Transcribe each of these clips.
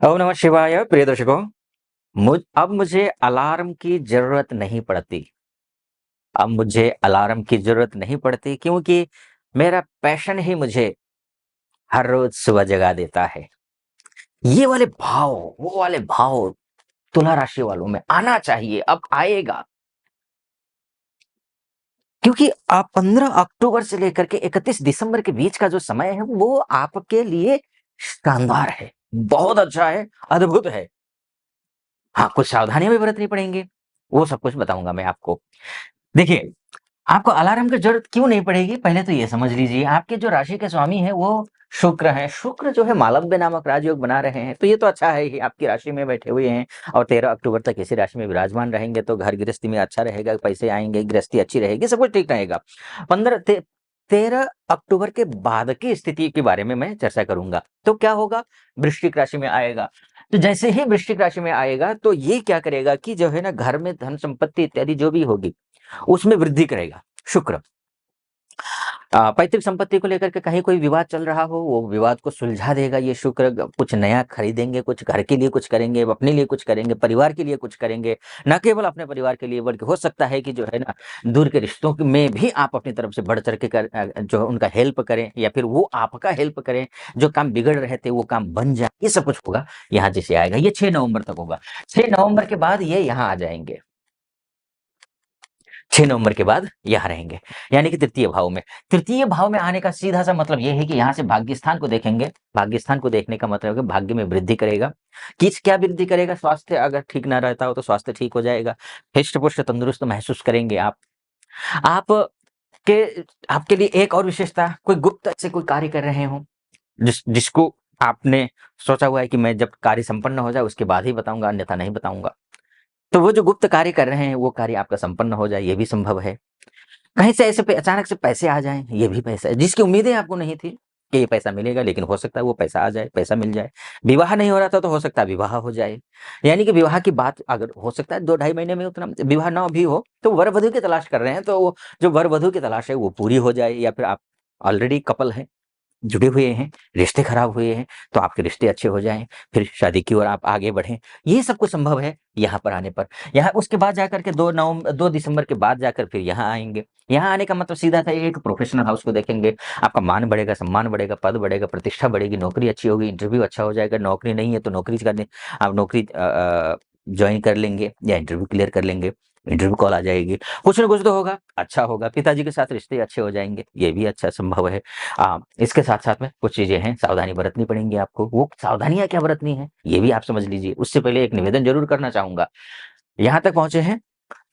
ओम नमः शिवाय। प्रिय दर्शकों, अब मुझे अलार्म की ज़रूरत नहीं पड़ती। अब मुझे अलार्म की ज़रूरत नहीं पड़ती क्योंकि मेरा पैशन ही मुझे हर रोज़ सुबह जगा देता है। ये वाले भाव, वो वाले भाव तुला राशि वालों में आना चाहिए, अब आएगा। क्योंकि 15 अक्टूबर से लेकर के 31 दिसंबर के बीच का जो समय है, वो आपके लिए शानदार है, बहुत अच्छा है, अद्भुत है। हाँ, कुछ सावधानियाँ भी बरतनी पड़ेंगी, वो सब कुछ बताऊँगा मैं आपको। देखिए, आपको अलार्म की ज़रूरत क्यों नहीं पड़ेगी, पहले तो ये समझ लीजिए। आपके जो राशि के स्वामी हैं, वो शुक्र हैं। शुक्र जो है मालव्य नामक राजयोग बना रहे हैं, तो ये तो अच्छा है ही, आपकी राशि में बैठे हुए हैं और 13 अक्टूबर तक इसी राशि में विराजमान रहेंगे, तो घर गृहस्थी में अच्छा रहेगा, पैसे आएँगे, गृहस्थी अच्छी रहेगी, सब कुछ ठीक रहेगा। 15 ते 13 अक्टूबर के बाद की स्थिति के बारे में मैं चर्चा करूँगा। तो क्या होगा? वृश्चिक राशि में आएगा। तो जैसे ही वृश्चिक राशि में आएगा, तो ये क्या करेगा कि जो है ना, घर में धन संपत्ति इत्यादि जो भी होगी, उसमें वृद्धि करेगा शुक्र। पैतृक संपत्ति को लेकर के कहीं कोई विवाद चल रहा हो, वो विवाद को सुलझा देगा ये शुक्र। कुछ नया खरीदेंगे, कुछ घर के लिए कुछ करेंगे, अपने लिए कुछ करेंगे, परिवार के लिए कुछ करेंगे। ना केवल अपने परिवार के लिए, बल्कि हो सकता है कि जो है ना, दूर के रिश्तों में भी आप अपनी तरफ से बढ़ चढ़ के जो उनका हेल्प करें, या फिर वो आपका हेल्प करें। जो काम बिगड़ रहे थे वो काम बन जाए, ये सब कुछ होगा यहाँ जैसे आएगा। ये 6 नवंबर तक होगा। 6 नवंबर के बाद ये यहाँ आ जाएंगे। 6 नवंबर के बाद यहाँ रहेंगे, यानी कि तृतीय भाव में। तृतीय भाव में आने का सीधा-सा मतलब ये है कि यहाँ से भाग्य स्थान को देखेंगे। भाग्य स्थान को देखने का मतलब है कि भाग्य में वृद्धि करेगा। किस क्या वृद्धि करेगा? स्वास्थ्य अगर ठीक ना रहता हो तो स्वास्थ्य ठीक हो जाएगा। हृष्ट-पुष्ट तंदुरुस्त महसूस करेंगे आप। आप के आपके लिए एक और विशेषता, कोई गुप्त से कोई कार्य कर रहे हों, जिसको आपने सोचा हुआ है कि मैं जब कार्य संपन्न हो जाए उसके बाद ही बताऊँगा, अन्यथा नहीं बताऊँगा। तो वो जो गुप्त कार्य कर रहे हैं, वो कार्य आपका संपन्न हो जाए, ये भी संभव है। कहीं से ऐसे पे अचानक से पैसे आ जाएँ, ये भी पैसा है, जिसकी उम्मीदें आपको नहीं थी कि ये पैसा मिलेगा, लेकिन हो सकता है वो पैसा आ जाए, पैसा मिल जाए। विवाह नहीं हो रहा था, तो हो सकता है विवाह हो जाए। यानी कि विवाह की बात अगर हो सकता है 2 ढाई महीने में उतना विवाह ना भी हो, तो वर-वधू की तलाश कर रहे हैं, तो वो जो वर-वधू की तलाश है, वो पूरी हो जाए, या फिर आप ऑलरेडी कपल हैं, जुड़े हुए हैं, रिश्ते खराब हुए हैं, तो आपके रिश्ते अच्छे हो जाएँ, फिर शादी की ओर आप आगे बढ़ें। ये सब कुछ संभव है यहाँ पर आने पर। यहाँ उसके बाद जाकर के 2 दिसंबर के बाद जाकर फिर यहाँ आएँगे। यहाँ आने का मतलब सीधा था, एक प्रोफेशनल हाउस को देखेंगे, आपका मान बढ़ेगा, सम्मान बढ़ेगा, पद बढ़ेगा, प्रतिष्ठा बढ़ेगी, नौकरी अच्छी होगी, इंटरव्यू अच्छा हो जाएगा। नौकरी नहीं है तो नौकरी करने आप नौकरी जॉइन कर लेंगे या इंटरव्यू क्लियर कर लेंगे, इंटरव्यू कॉल आ जाएगी। कुछ ना कुछ तो होगा, अच्छा होगा। पिताजी के साथ रिश्ते अच्छे हो जाएँगे, ये भी अच्छा संभव है। इसके साथ-साथ में कुछ चीज़ें हैं, सावधानी बरतनी पड़ेंगी आपको। वो सावधानियाँ क्या बरतनी हैं, ये भी आप समझ लीजिए। उससे पहले एक निवेदन ज़रूर करना चाहूँगा। यहाँ तक पहुँचे हैं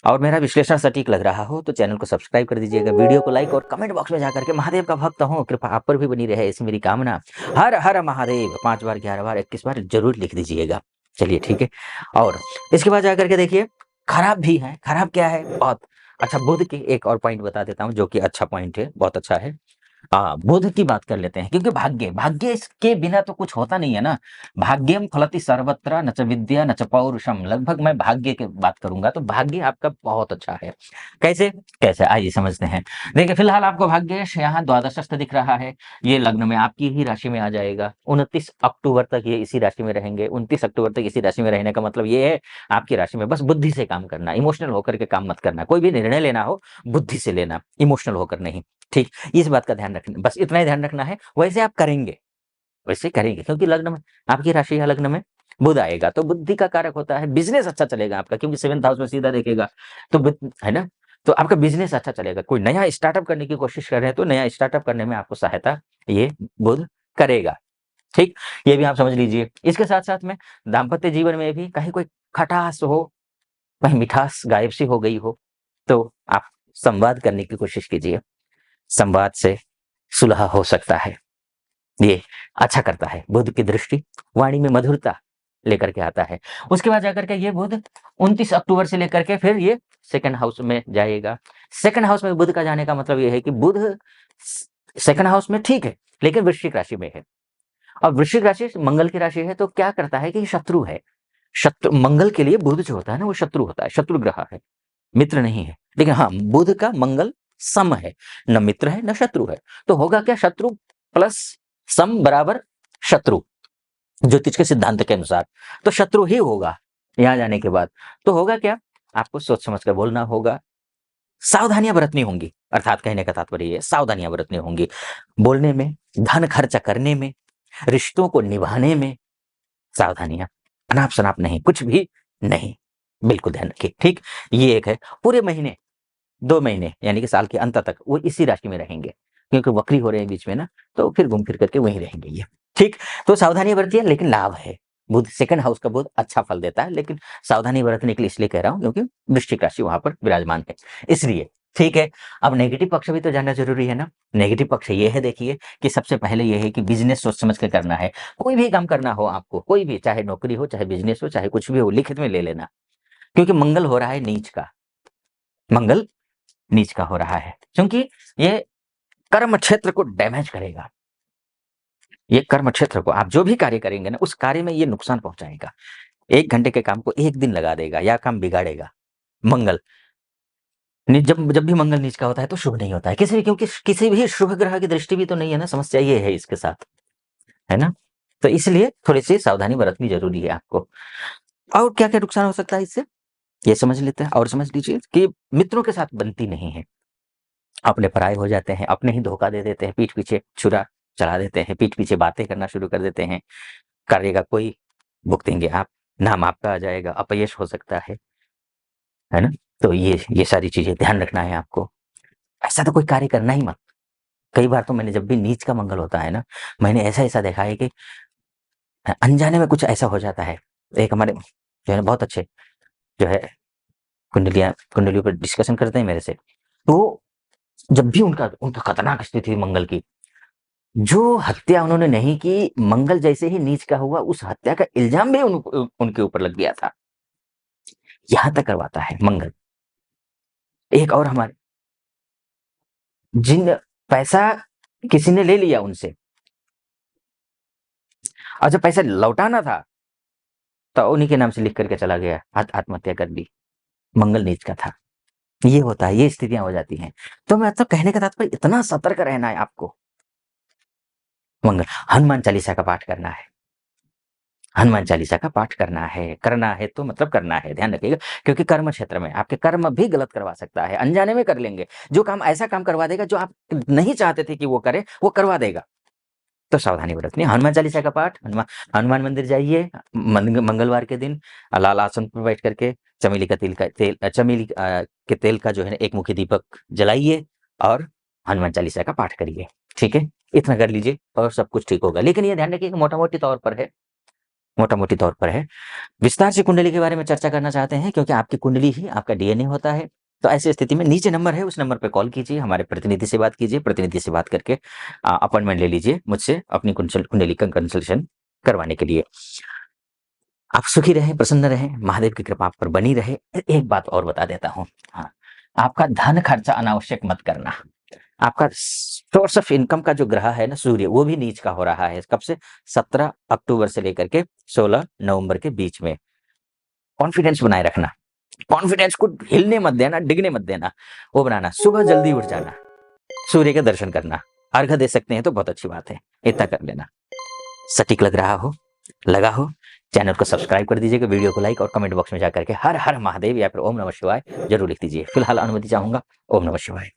और मेरा विश्लेषण सटीक लग रहा हो, तो चैनल को सब्सक्राइब कर दीजिएगा, वीडियो को लाइक और कमेंट बॉक्स में जाकर के महादेव का भक्त हूँ, कृपा आप पर भी बनी रहे, ऐसी मेरी कामना। हर हर महादेव 5 बार, 11 बार, 21 बार ज़रूर लिख दीजिएगा। चलिए ठीक है। और इसके बाद जाकर के देखिए, खराब भी है। खराब क्या है? बहुत अच्छा, बुध की एक और पॉइंट बता देता हूँ, जो कि अच्छा पॉइंट है, बहुत अच्छा है। बुध की बात कर लेते हैं, क्योंकि भाग्य इसके बिना तो कुछ होता नहीं है ना। भाग्यम फलति सर्वत्र न च विद्या न च पौरुषम। लगभग मैं भाग्य की बात करूंगा, तो भाग्य आपका बहुत अच्छा है। कैसे? कैसे आइए समझते हैं। देखिए, फिलहाल आपको भाग्य यहाँ द्वादशस्थ दिख रहा है। ये लग्न में आपकी ही राशि में आ जाएगा। 29 अक्टूबर तक ये इसी राशि में रहेंगे। 29 अक्टूबर तक इसी राशि में रहने का मतलब ये है, आपकी राशि में बस बुद्धि से काम करना, इमोशनल होकर के काम मत करना। कोई भी निर्णय लेना हो, बुद्धि से लेना, इमोशनल होकर नहीं। ठीक, इस बात का ध्यान रखना, बस इतना ही ध्यान रखना है। वैसे आप करेंगे, वैसे करेंगे, क्योंकि लग्न में आपकी राशि या लग्न में बुध आएगा, तो बुद्धि का कारक होता है। बिज़नेस अच्छा चलेगा आपका, क्योंकि 7th हाउस में सीधा देखेगा, तो बुध है ना? तो आपका बिज़नेस अच्छा चलेगा। कोई नया स्टार्टअप करने की कोशिश कर रहे हैं, तो नया स्टार्टअप करने में आपको सहायता ये बुध करेगा। ठीक? ये भी आप समझ लीजिए। इसके साथ-साथ में दाम्पत्य जीवन में भी कहीं कोई खटास हो, कहीं मिठास गायब सी हो गई हो, तो आप संवाद करने की कोशिश कीजिए। संवाद से सुलह हो सकता है। ये अच्छा करता है। बुध की दृष्टि वाणी में मधुरता लेकर के आता है। उसके बाद जाकर के ये बुध 29 अक्टूबर से लेकर के फिर ये सेकंड हाउस में जाएगा। सेकंड हाउस में बुध का जाने का मतलब ये है कि बुध स सेकंड हाउस में ठीक है, लेकिन वृश्चिक राशि में है। अब वृश्चिक राशि मंगल की राशि है, तो क्या करता है कि शत्रु है। शत्रु मंगल के लिए बुध जो होता है ना, वो शत्रु होता है, शत्रु ग्रह है, मित्र नहीं है। लेकिन हाँ, बुध का मंगल सम है, न मित्र है, न शत्रु है। तो होगा क्या? शत्रु प्लस सम बराबर शत्रु। ज्योतिष के सिद्धांत के अनुसार, तो शत्रु ही होगा यहाँ जाने के बाद। तो होगा क्या, आपको सोच समझ कर बोलना होगा, सावधानियां बरतनी होंगी, अर्थात कहने का तात्पर्य ये सावधानियां बरतनी होंगी, बोलने में, धन खर्च करने में, रिश्तों को निभाने में सावधानियां, अनाप शनाप नहीं, कुछ भी नहीं, बिल्कुल ध्यान रखिए। ठीक, ये एक है। पूरे महीने 2 महीने यानी कि साल के अंत तक वो इसी राशि में रहेंगे, क्योंकि वक्री हो रहे हैं बीच में ना, तो फिर घूम फिर करके वहीं रहेंगे ये। ठीक, तो सावधानी बरतिए, लेकिन लाभ है। बुध सेकंड हाउस का बुध अच्छा फल देता है, लेकिन सावधानी बरतने के लिए इसलिए कह रहा हूं क्योंकि वृश्चिक राशि वहां पर विराजमान है, इसलिए। ठीक है, अब नेगेटिव पक्ष भी तो जानना जरूरी है ना। नेगेटिव पक्ष ये है, देखिए कि सबसे पहले ये है कि बिजनेस सोच समझ के करना है। कोई भी काम करना हो आपको, कोई भी, चाहे नौकरी हो, चाहे बिजनेस हो, चाहे कुछ भी हो, लिखित में ले लेना, क्योंकि मंगल हो रहा है नीच का, मंगल नीच का हो रहा है, क्योंकि ये कर्म क्षेत्र को डैमेज करेगा। ये कर्म क्षेत्र को आप जो भी कार्य करेंगे ना, उस कार्य में ये नुकसान पहुंचाएगा। 1 घंटे के काम को 1 दिन लगा देगा या काम बिगाड़ेगा। मंगल जब जब भी मंगल नीच का होता है तो शुभ नहीं होता है किसी भी, क्योंकि किसी भी शुभ ग्रह की दृष्टि भी तो नहीं है ना, समस्या ये है इसके साथ, है ना। तो इसलिए थोड़ी सी सावधानी बरतनी जरूरी है आपको। और क्या क्या नुकसान हो सकता है इससे, ये समझ लेते हैं। और समझ लीजिए कि मित्रों के साथ बनती नहीं है, अपने पराये हो जाते हैं, अपने ही धोखा दे देते हैं, पीठ पीछे छुरा चला देते हैं, पीठ पीछे बातें करना शुरू कर देते हैं, कार्य का कोई भुगतेंगे आप, नाम आपका आ जाएगा, अपयश हो सकता है ना। तो ये सारी चीजें ध्यान रखना है आपको। ऐसा तो कोई कार्य करना ही मत। कई बार तो मैंने, जब भी नीच का मंगल होता है ना, मैंने ऐसा ऐसा देखा है कि अनजाने में कुछ ऐसा हो जाता है। एक हमारे जो है बहुत अच्छे, जो है कुंडलियों पर डिस्कशन करते हैं मेरे से, तो जब भी उनका उनका खतरनाक स्थिति थी मंगल की, जो हत्या उन्होंने नहीं की, मंगल जैसे ही नीच का हुआ, उस हत्या का इल्जाम भी उनके ऊपर लग गया था। यहां तक करवाता है मंगल। एक और हमारे, जिन पैसा किसी ने ले लिया उनसे, और जब पैसा लौटाना था तो उन्हीं के नाम से लिख करके चला गया, आत्महत्या कर ली, मंगल नीच का था। ये होता है, ये स्थितियां हो जाती हैं। तो मैं तो कहने का तात्पर्य, इतना सतर्क रहना है आपको। मंगल, हनुमान चालीसा का पाठ करना है, हनुमान चालीसा का पाठ करना है तो मतलब करना है, ध्यान रखिएगा, क्योंकि कर्म क्षेत्र में आपके कर्म भी गलत करवा सकता है, अनजाने में कर लेंगे, जो काम ऐसा काम करवा देगा जो आप नहीं चाहते थे कि वो करे, वो करवा देगा। तो सावधानी बरतनी, हनुमान चालीसा का पाठ, हनुमान मंदिर जाइए, मंगलवार के दिन लाल आसन पर बैठ करके चमेली के तेल का जो है एक मुखी दीपक जलाइए और हनुमान चालीसा का पाठ करिए। ठीक है, इतना कर लीजिए और सब कुछ ठीक होगा। लेकिन ये ध्यान रखिए कि मोटा मोटी तौर पर है, मोटा मोटी तौर पर है। विस्तार से कुंडली के बारे में चर्चा करना चाहते हैं, क्योंकि आपकी कुंडली ही आपका डीएनए होता है। तो ऐसी स्थिति में नीचे नंबर है, उस नंबर पे कॉल कीजिए, हमारे प्रतिनिधि से बात कीजिए, प्रतिनिधि से बात करके अपॉइंटमेंट ले लीजिए मुझसे अपनी कुंडली का कंसल्टेशन करवाने के लिए। आप सुखी रहें, प्रसन्न रहें, महादेव की कृपा आप पर बनी रहे। एक बात और बता देता हूँ, हाँ, आपका धन खर्चा अनावश्यक मत करना। आपका सोर्स ऑफ इनकम का जो ग्रह है ना, सूर्य, वो भी नीच का हो रहा है। कब से? 17 अक्टूबर से लेकर के 16 नवंबर के बीच में। कॉन्फिडेंस बनाए रखना, कॉन्फिडेंस को हिलने मत देना, डिगने मत देना, वो बनाना। सुबह जल्दी उठ जाना, सूर्य के दर्शन करना, अर्घ्य दे सकते हैं तो बहुत अच्छी बात है, इतना कर लेना। सटीक लग रहा हो, लगा हो, चैनल को सब्सक्राइब कर दीजिएगा, वीडियो को लाइक और कमेंट बॉक्स में जाकर के हर हर महादेव या फिर ओम नमः शिवाय जरूर लिख दीजिए। फिलहाल अनुमति चाहूंगा। ओम नमः शिवाय।